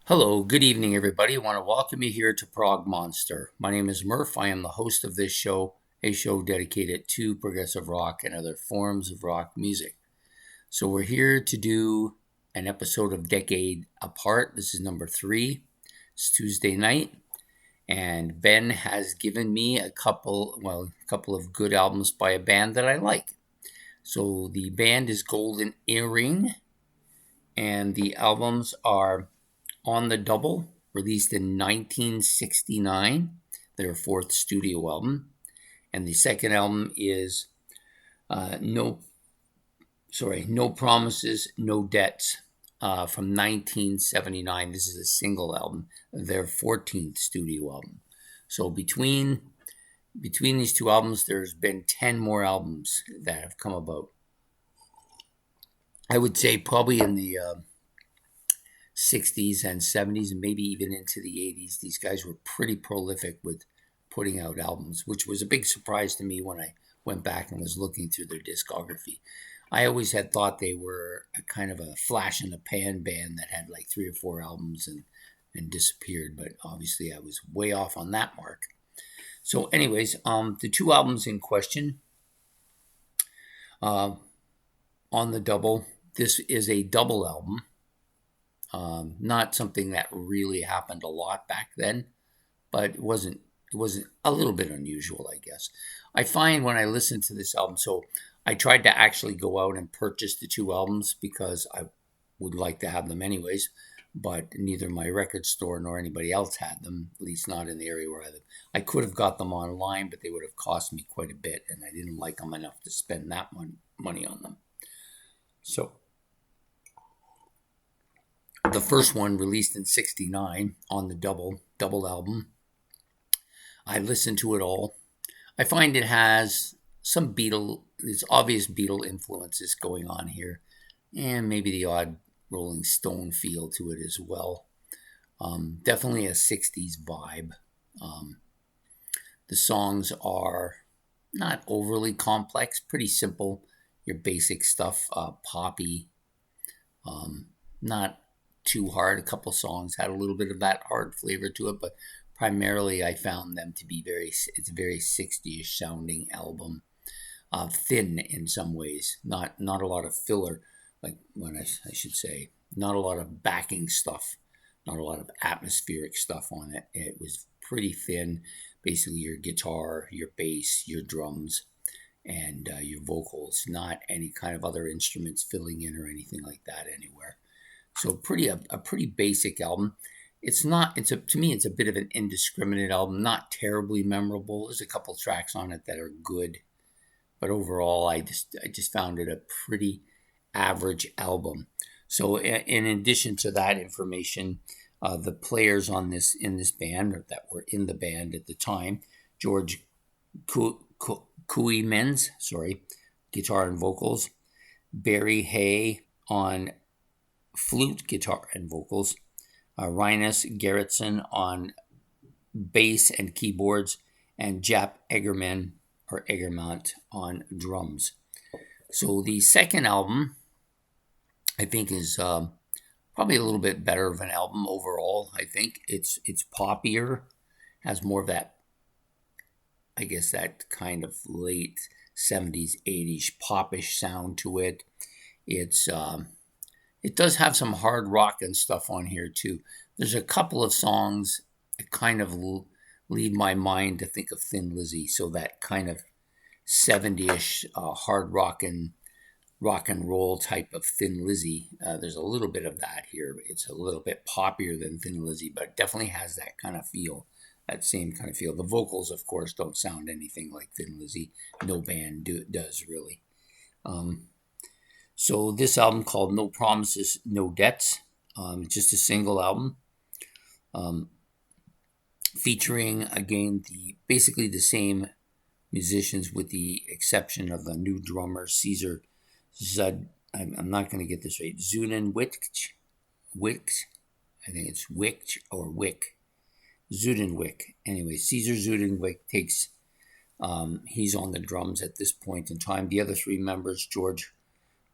Hello, good evening, everybody. I want to welcome you here to Prog Monster. My name is Murph. I am the host of this show, a show dedicated to progressive rock and other forms of rock music. So, we're here to do an episode of Decade Apart. This is number 3. It's Tuesday night, and Ben has given me a couple of good albums by a band that I like. So, the band is Golden Earring, and the albums are On the Double, released in 1969, their fourth studio album. And the second album is No Promises, No Debts, from 1979. This is a single album, their 14th studio album. So between these two albums, there's been 10 more albums that have come about. I would say probably in the 60s and 70s and maybe even into the 80s, these guys were pretty prolific with putting out albums, which was a big surprise to me when I went back and was looking through their discography. I always had thought they were a kind of a flash in the pan band that had like 3 or 4 albums and disappeared, but obviously I was way off on that mark. So anyways, the two albums in question, On the Double, this is a double album. Not something that really happened a lot back then, but it wasn't a little bit unusual, I guess. I find when I listen to this album, so I tried to actually go out and purchase the two albums because I would like to have them anyways, but neither my record store nor anybody else had them, at least not in the area where I live. I could have got them online, but they would have cost me quite a bit, and I didn't like them enough to spend that money on them. So the first one, released in 69, On the Double album, I listened to it all. I find it has some there's obvious Beatle influences going on here, and maybe the odd Rolling Stone feel to it as well. Definitely a 60s vibe. The songs are not overly complex, pretty simple, your basic stuff, poppy, not too hard. A couple songs had a little bit of that hard flavor to it, but primarily I found them to be it's a very 60ish sounding album. Thin in some ways, not a lot of filler, like when I should say, not a lot of backing stuff, not a lot of atmospheric stuff on it. It was pretty thin, basically your guitar, your bass, your drums, and your vocals, not any kind of other instruments filling in or anything like that anywhere. So a pretty basic album. To me it's a bit of an indiscriminate album, not terribly memorable. There's a couple tracks on it that are good, but overall I just found it a pretty average album. So in addition to that information, the players in this band, or that were in the band at the time: George Kooymans, guitar and vocals; Barry Hay on flute, guitar, and vocals; Rinus Gerritsen on bass and keyboards; and Jaap Egermont on drums. So the second album, I think, is probably a little bit better of an album overall. I think it's poppier, has more of that, I guess, that kind of late 70s, 80s popish sound to it. It does have some hard rock and stuff on here too. There's a couple of songs that kind of lead my mind to think of Thin Lizzy. So that kind of 70ish hard rock and roll type of Thin Lizzy. There's a little bit of that here. It's a little bit poppier than Thin Lizzy, but it definitely has that kind of feel, that same kind of feel. The vocals, of course, don't sound anything like Thin Lizzy. No band does really. So this album, called No Promises, No Debts, just a single album, featuring again basically the same musicians, with the exception of a new drummer, Caesar Zud. I'm not going to get this right. Zudenwijk. I think it's Wick or Wick. Zudenwijk. Anyway, Caesar Zudenwijk he's on the drums at this point in time. The other 3 members, George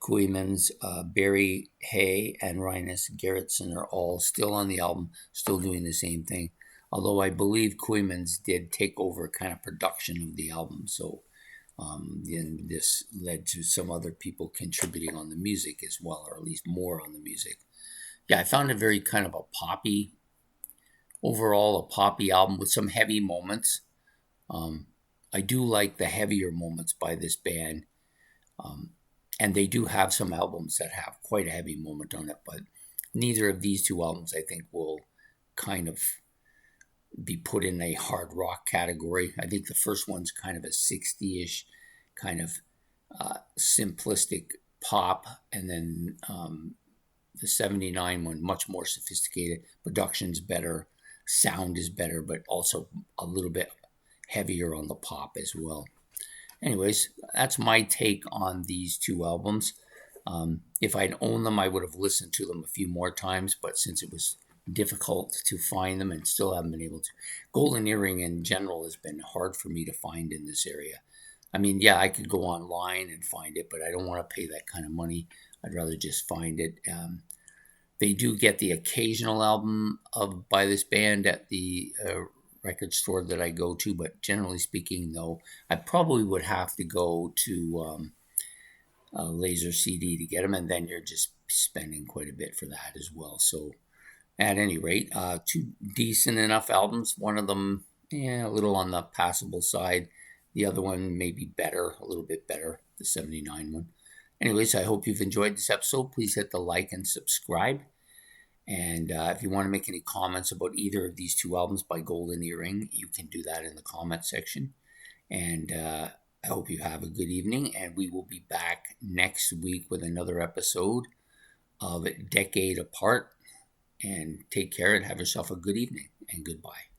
Koymans, Barry Hay, and Rhinus Gerritsen are all still on the album, still doing the same thing. Although I believe Koymans did take over kind of production of the album, so then this led to some other people contributing on the music as well, or at least more on the music. Yeah, I found it very kind of a poppy, overall a poppy album with some heavy moments. I do like the heavier moments by this band. And they do have some albums that have quite a heavy moment on it, but neither of these two albums, I think, will kind of be put in a hard rock category. I think the first one's kind of a 60-ish kind of simplistic pop, and then the 79 one, much more sophisticated. Production's better, sound is better, but also a little bit heavier on the pop as well. Anyways, that's my take on these two albums. If I'd owned them, I would have listened to them a few more times, but since it was difficult to find them and still haven't been able to. Golden Earring in general has been hard for me to find in this area. I mean, yeah, I could go online and find it, but I don't want to pay that kind of money. I'd rather just find it. They do get the occasional album by this band at the record store that I go to, but generally speaking, though, I probably would have to go to Laser CD to get them, and then you're just spending quite a bit for that as well. So at any rate, two decent enough albums. One of them, a little on the passable side. The other one maybe better, a little bit better, the 79 one. Anyways, I hope you've enjoyed this episode. Please hit the like and subscribe. And if you want to make any comments about either of these two albums by Golden Earring, you can do that in the comment section. And I hope you have a good evening, and we will be back next week with another episode of Decade Apart. And take care and have yourself a good evening, and goodbye.